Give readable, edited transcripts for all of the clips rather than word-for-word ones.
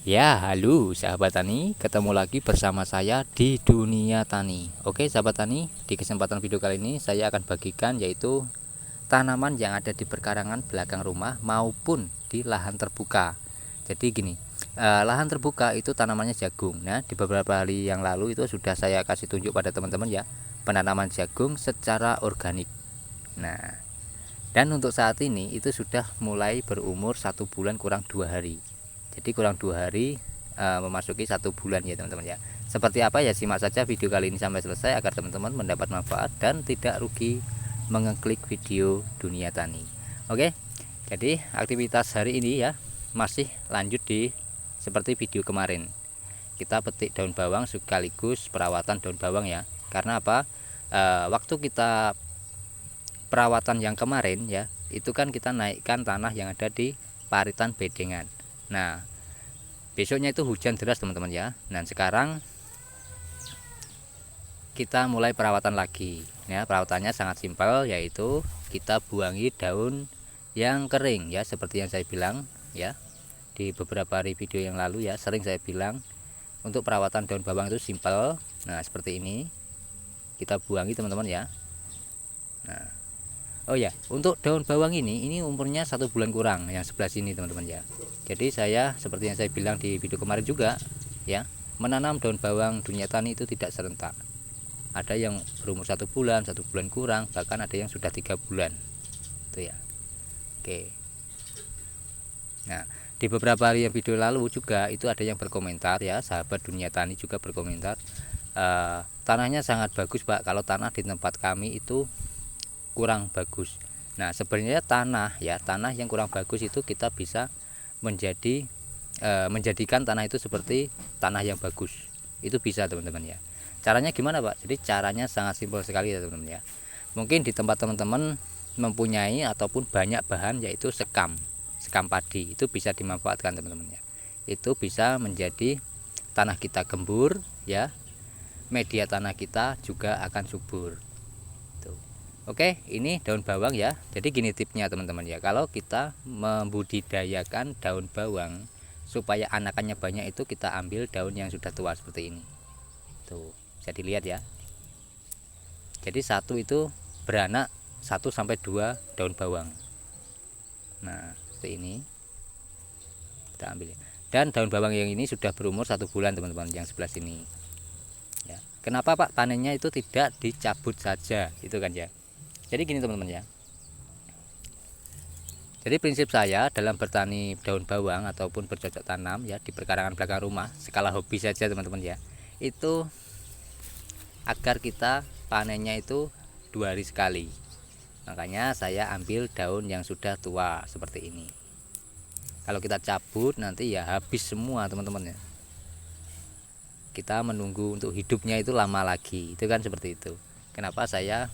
Ya, halo sahabat tani, ketemu lagi bersama saya di dunia tani. Oke, sahabat tani, di kesempatan video kali ini saya akan bagikan yaitu tanaman yang ada di perkarangan belakang rumah maupun di lahan terbuka. Jadi gini, lahan terbuka itu tanamannya jagung. Nah, di beberapa hari yang lalu itu sudah saya kasih tunjuk pada teman-teman ya, penanaman jagung secara organik. Nah, dan untuk saat ini itu sudah mulai berumur 1 bulan kurang 2 hari. Jadi kurang 2 hari memasuki 1 bulan ya teman-teman ya. Seperti apa ya, simak saja video kali ini sampai selesai agar teman-teman mendapat manfaat dan tidak rugi mengeklik video dunia tani. Oke, jadi aktivitas hari ini ya masih lanjut di seperti video kemarin. Kita petik daun bawang sekaligus perawatan daun bawang ya. Karena apa? Waktu kita perawatan yang kemarin ya, itu kan kita naikkan tanah yang ada di paritan bedengan. Nah, besoknya itu hujan deras teman-teman ya. Nah, sekarang kita mulai perawatan lagi ya. Perawatannya sangat simpel, yaitu kita buangi daun yang kering ya, seperti yang saya bilang ya di beberapa hari video yang lalu ya. Sering saya bilang untuk perawatan daun bawang itu simpel. Nah, seperti ini kita buangi teman-teman ya. Nah, oh ya, untuk daun bawang ini umurnya 1 bulan kurang, yang sebelah sini teman-teman ya. Jadi saya seperti yang saya bilang di video kemarin juga ya, menanam daun bawang dunia tani itu tidak serentak. Ada yang berumur 1 bulan, 1 bulan kurang, bahkan ada yang sudah 3 bulan. Itu ya. Oke. Nah, di beberapa hari yang video lalu juga itu ada yang berkomentar ya, sahabat dunia tani juga berkomentar, tanahnya sangat bagus Pak, kalau tanah di tempat kami itu kurang bagus. Nah, sebenarnya tanah yang kurang bagus itu kita bisa menjadikan tanah itu seperti tanah yang bagus. Itu bisa teman-teman ya. Caranya gimana Pak? Jadi caranya sangat simpel sekali ya teman-teman ya. Mungkin di tempat teman-teman mempunyai ataupun banyak bahan, yaitu sekam padi, itu bisa dimanfaatkan teman-teman ya. Itu bisa menjadi tanah kita gembur ya, media tanah kita juga akan subur. Oke, ini daun bawang ya. Jadi gini tipnya teman-teman ya. Kalau kita membudidayakan daun bawang supaya anakannya banyak, itu kita ambil daun yang sudah tua seperti ini. Tuh, bisa dilihat ya. Jadi satu itu beranak 1 sampai 2 daun bawang. Nah, seperti ini. Kita ambil. Dan daun bawang yang ini sudah berumur 1 bulan teman-teman, yang sebelah sini. Ya. Kenapa Pak panennya itu tidak dicabut saja? Itu kan ya. Jadi gini teman-teman ya. Jadi prinsip saya dalam bertani daun bawang ataupun bercocok tanam ya di perkarangan belakang rumah, skala hobi saja teman-teman ya, itu agar kita panennya itu 2 hari sekali. Makanya saya ambil daun yang sudah tua seperti ini. Kalau kita cabut nanti ya habis semua teman-teman ya. Kita menunggu untuk hidupnya itu lama lagi. Itu kan seperti itu. Kenapa saya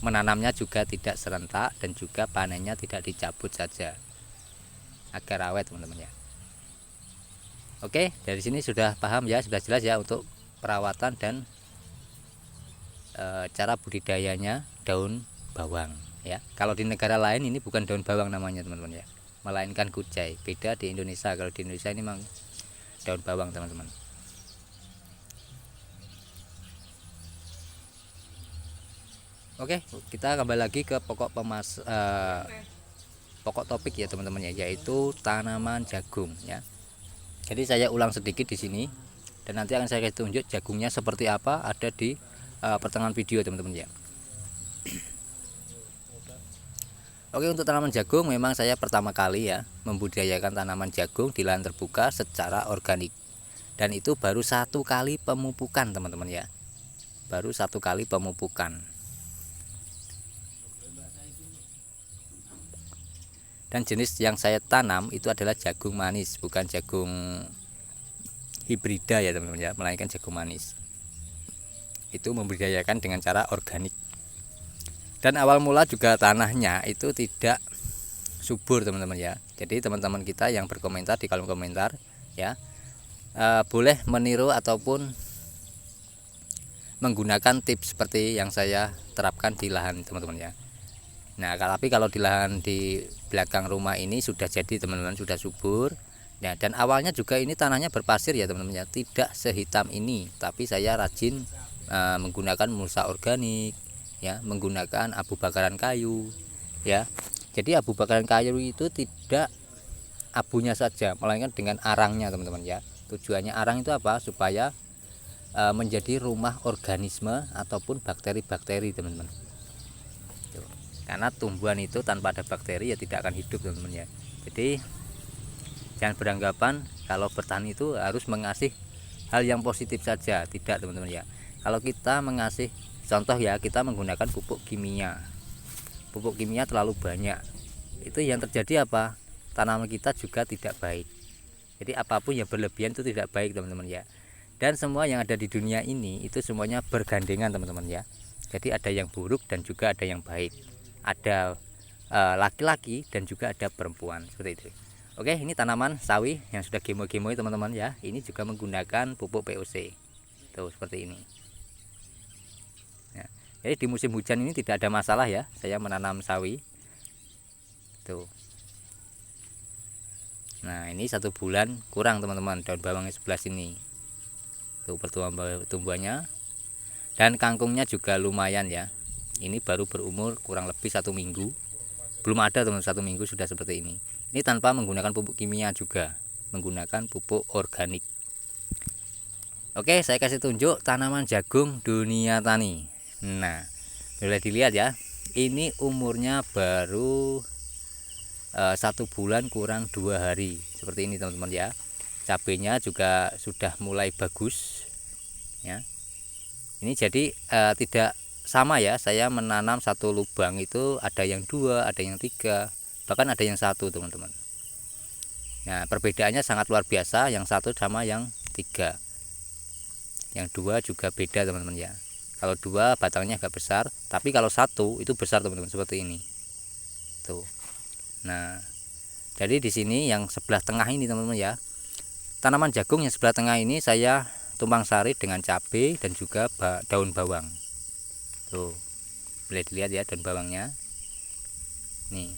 menanamnya juga tidak serentak dan juga panennya tidak dicabut saja, agar awet teman-teman ya. Oke, dari sini sudah paham ya, sudah jelas ya untuk perawatan dan cara budidayanya daun bawang ya. Kalau di negara lain ini bukan daun bawang namanya teman-teman ya, melainkan kucai. Beda di Indonesia. Kalau di Indonesia ini memang daun bawang teman-teman. Oke, kita kembali lagi ke pokok topik ya teman-teman ya, yaitu tanaman jagung ya. Jadi saya ulang sedikit di sini dan nanti akan saya tunjuk jagungnya seperti apa, ada di pertengahan video teman-teman ya. Oke, untuk tanaman jagung memang saya pertama kali ya membudidayakan tanaman jagung di lahan terbuka secara organik. Dan itu baru 1 kali pemupukan teman-teman ya. Baru 1 kali pemupukan. Dan jenis yang saya tanam itu adalah jagung manis, bukan jagung hibrida ya teman-teman ya, melainkan jagung manis. Itu membudidayakan dengan cara organik. Dan awal mula juga tanahnya itu tidak subur teman-teman ya. Jadi teman-teman kita yang berkomentar di kolom komentar ya, boleh meniru ataupun menggunakan tips seperti yang saya terapkan di lahan teman-teman ya. Nah, tapi kalau di lahan di belakang rumah ini sudah jadi teman-teman, sudah subur Nah, dan awalnya juga ini tanahnya berpasir ya teman-teman ya, tidak sehitam ini, tapi saya rajin menggunakan mulsa organik ya, menggunakan abu bakaran kayu ya. Jadi abu bakaran kayu itu tidak abunya saja, melainkan dengan arangnya teman-teman ya. Tujuannya arang itu apa? Supaya menjadi rumah organisme ataupun bakteri-bakteri teman-teman. Karena tumbuhan itu tanpa ada bakteri ya tidak akan hidup teman-teman ya. Jadi jangan beranggapan kalau bertani itu harus mengasih hal yang positif saja, tidak teman-teman ya. Kalau kita mengasih, contoh ya, kita menggunakan pupuk kimia terlalu banyak, itu yang terjadi apa? Tanaman kita juga tidak baik. Jadi apapun yang berlebihan itu tidak baik teman-teman ya. Dan semua yang ada di dunia ini itu semuanya bergandengan teman-teman ya. Jadi ada yang buruk dan juga ada yang baik. Ada laki-laki dan juga ada perempuan, seperti itu. Oke, ini tanaman sawi yang sudah gemo-gemo teman-teman ya. Ini juga menggunakan pupuk POC. Tuh seperti ini. Ya. Jadi di musim hujan ini tidak ada masalah ya, saya menanam sawi. Tuh. Nah, ini 1 bulan kurang teman-teman, daun bawangnya sebelah sini. Tuh pertumbuhannya. Dan kangkungnya juga lumayan ya. Ini baru berumur kurang lebih 1 minggu. Belum ada teman, 1 minggu sudah seperti ini. Ini tanpa menggunakan pupuk kimia juga, menggunakan pupuk organik. Oke, saya kasih tunjuk tanaman jagung dunia tani. Nah, boleh dilihat ya. Ini umurnya baru 1 bulan kurang 2 hari. Seperti ini teman-teman ya. Cabenya juga sudah mulai bagus ya. Ini jadi tidak sama ya, saya menanam 1 lubang itu ada yang 2, ada yang 3, bahkan ada yang 1 teman-teman. Nah, perbedaannya sangat luar biasa, yang 1 sama yang 3. Yang 2 juga beda teman-teman ya. Kalau 2 batangnya agak besar, tapi kalau 1 itu besar teman-teman, seperti ini. Tuh. Nah, jadi di sini yang sebelah tengah ini teman-teman ya. Tanaman jagung yang sebelah tengah ini saya tumpang sari dengan cabai dan juga daun bawang. Tuh, boleh dilihat ya daun bawangnya. Nih.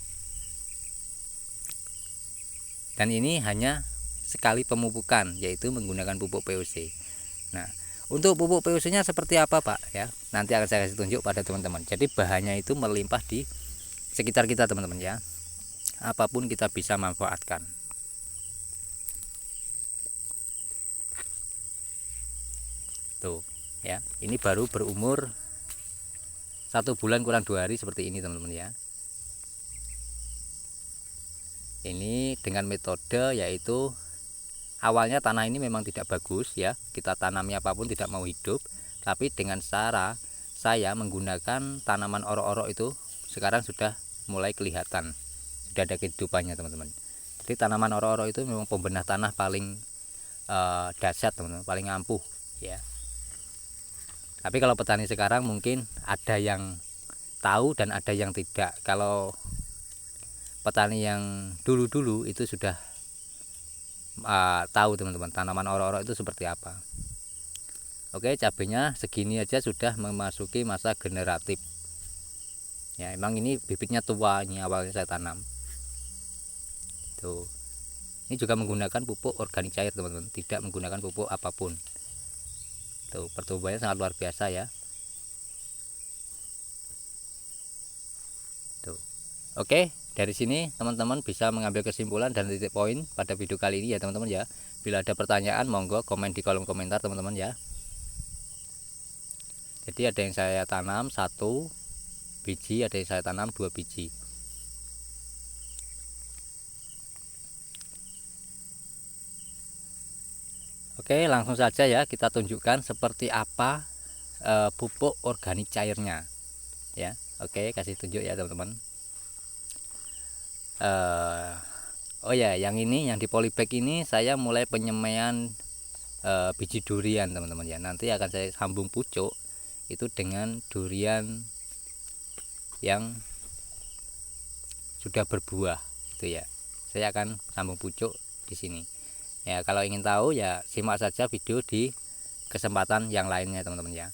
Dan ini hanya sekali pemupukan, yaitu menggunakan pupuk POC. Nah, untuk pupuk POC-nya seperti apa, Pak? Ya, nanti akan saya kasih tunjuk pada teman-teman. Jadi bahannya itu melimpah di sekitar kita, teman-teman ya. Apapun kita bisa manfaatkan. Tuh, ya. Ini baru berumur 1 bulan kurang 2 hari seperti ini teman-teman ya. Ini dengan metode yaitu awalnya tanah ini memang tidak bagus ya, kita tanamnya apapun tidak mau hidup, tapi dengan cara saya menggunakan tanaman orok-orok itu sekarang sudah mulai kelihatan, sudah ada kehidupannya teman-teman. Jadi tanaman orok-orok itu memang pembenah tanah paling dahsyat teman-teman, paling ampuh ya. Tapi kalau petani sekarang mungkin ada yang tahu dan ada yang tidak. Kalau petani yang dulu-dulu itu sudah tahu teman-teman tanaman orok-orok itu seperti apa. Oke, cabenya segini aja sudah memasuki masa generatif. Ya, emang ini bibitnya tua, ini awalnya saya tanam. Tuh. Ini juga menggunakan pupuk organik cair teman-teman, tidak menggunakan pupuk apapun. Tuh, pertumbuhannya sangat luar biasa ya. Tuh. Oke, dari sini teman-teman bisa mengambil kesimpulan dan titik poin pada video kali ini ya teman-teman ya. Bila ada pertanyaan monggo komen di kolom komentar teman-teman ya. Jadi ada yang saya tanam 1 biji, ada yang saya tanam 2 biji. Oke, langsung saja ya kita tunjukkan seperti apa pupuk organik cairnya ya. Oke, kasih tunjuk ya teman-teman. Oh ya, yang ini yang di polybag ini saya mulai penyemaian biji durian teman-teman ya. Nanti akan saya sambung pucuk itu dengan durian yang sudah berbuah itu ya. Saya akan sambung pucuk di sini. Ya, kalau ingin tahu ya simak saja video di kesempatan yang lainnya teman-teman ya.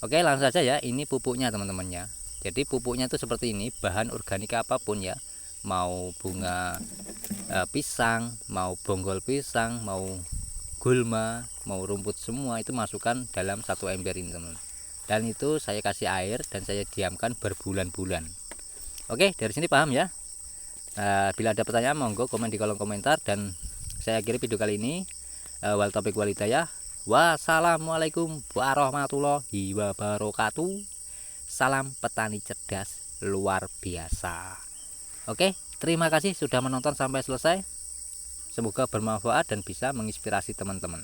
Oke, langsung saja ya, ini pupuknya teman-teman ya. Jadi pupuknya itu seperti ini, bahan organik apapun ya, mau bunga pisang, mau bonggol pisang, mau gulma, mau rumput, semua itu masukkan dalam satu ember ini teman. Dan itu saya kasih air dan saya diamkan berbulan-bulan. Oke, dari sini paham ya. Bila ada pertanyaan monggo komen di kolom komentar, dan saya akhiri video kali ini. Wal taufiq wal hidayah. Wassalamualaikum warahmatullahi wabarakatuh. Salam petani cerdas luar biasa. Oke, terima kasih sudah menonton sampai selesai. Semoga bermanfaat dan bisa menginspirasi teman-teman.